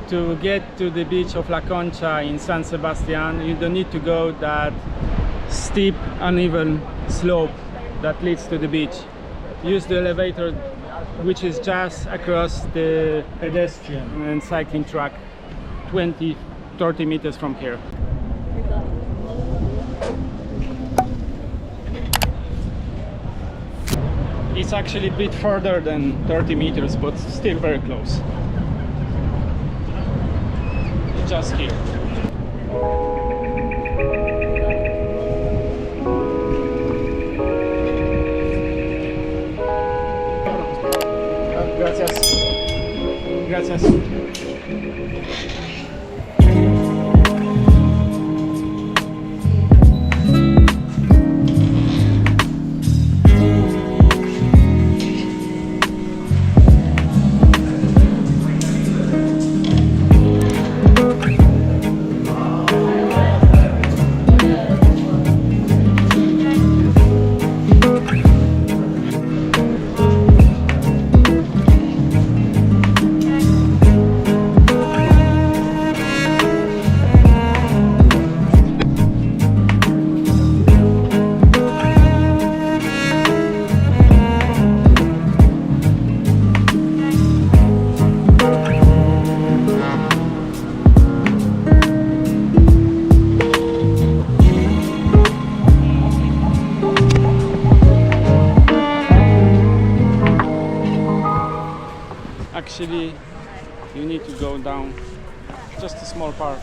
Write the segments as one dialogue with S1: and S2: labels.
S1: To get to the beach of La Concha in San Sebastian, you don't need to go that steep, uneven slope that leads to the beach. Use the elevator, which is just across the pedestrian and cycling track, 20-30 meters from here. It's actually a bit further than 30 meters, but still very close. Just here. Gracias. Gracias. Actually, you need to go down just a small part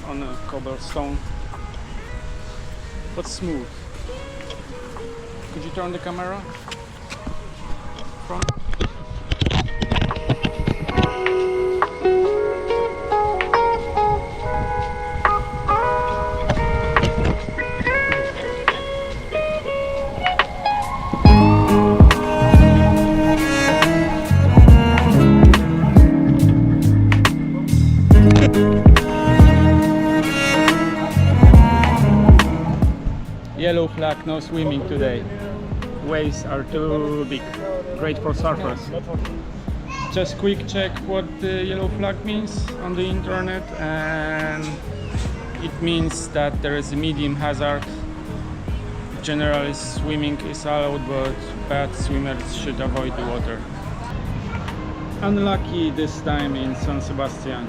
S1: on a cobblestone, but smooth. Could you turn the camera front? Yellow flag, no swimming today. Waves are too big. Great for surfers. Just quick check what the yellow flag means on the internet, and it means that there is a medium hazard. Generally swimming is allowed, but bad swimmers should avoid the water. Unlucky this time in San Sebastian,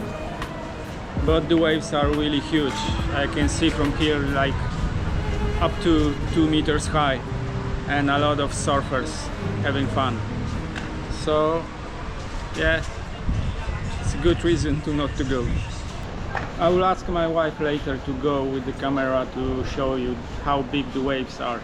S1: but the waves are really huge. I can see from here like up to 2 meters high, and a lot of surfers having fun. So yeah, it's a good reason to not to go. I will ask my wife later to go with the camera to show you how big the waves are.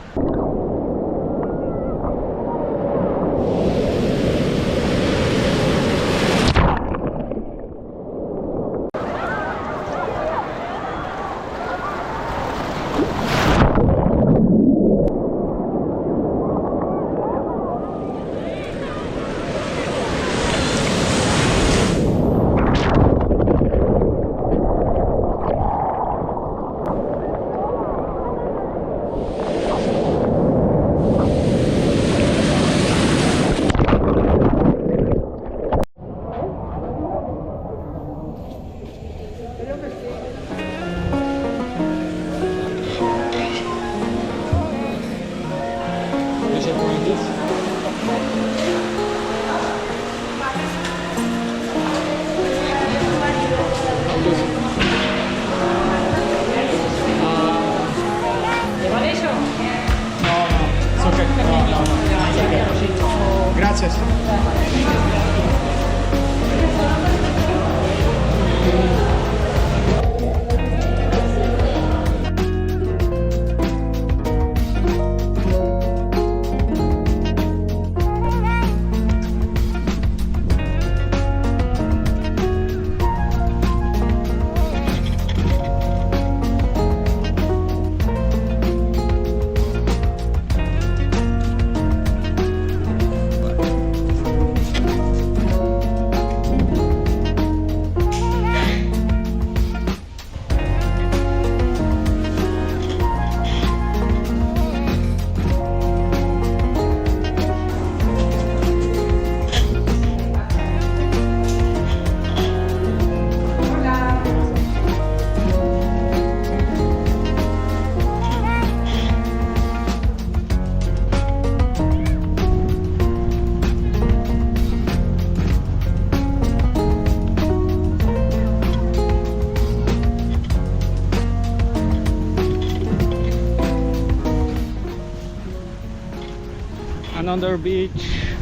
S1: another beach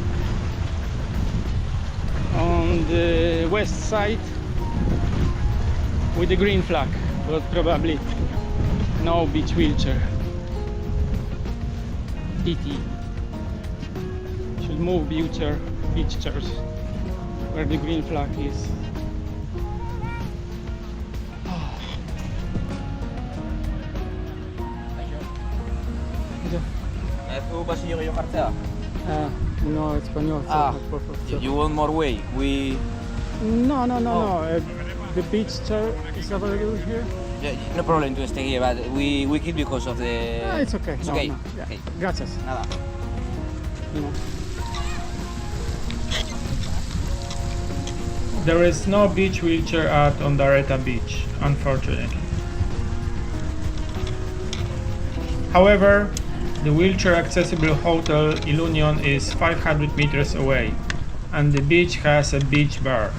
S1: on the west side with the green flag, but probably no beach wheelchair. Pity. Should move beach chairs where the green flag is.
S2: ¿Tú pasillo yo cartea?
S1: No, español.
S2: You want more way?
S1: No. The beach chair is available here.
S2: Yeah, no problem to stay here, but we keep because of the...
S1: It's okay.
S2: It's
S1: No,
S2: okay.
S1: no. Yeah.
S2: Okay.
S1: Gracias.
S2: Nada.
S1: No. There is no beach wheelchair at Ondarreta beach, unfortunately. However, the wheelchair accessible hotel Ilunion is 500 meters away, and the beach has a beach bar.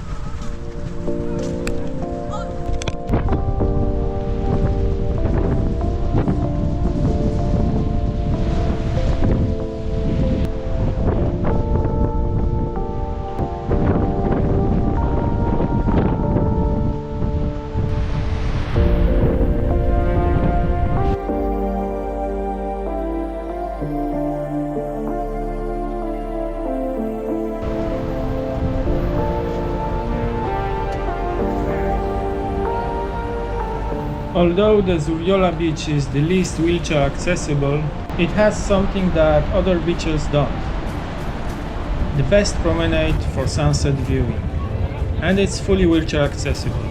S1: Although the Zurriola beach is the least wheelchair accessible, it has something that other beaches don't. The best promenade for sunset viewing, and it's fully wheelchair accessible.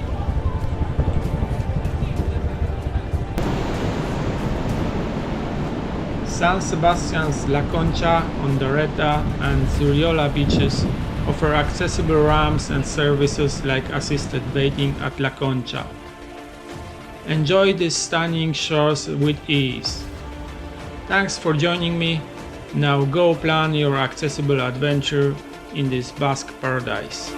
S1: San Sebastian's La Concha, Ondarreta and Zurriola beaches offer accessible ramps and services like assisted bathing at La Concha. Enjoy these stunning shores with ease. Thanks for joining me. Now go plan your accessible adventure in this Basque paradise.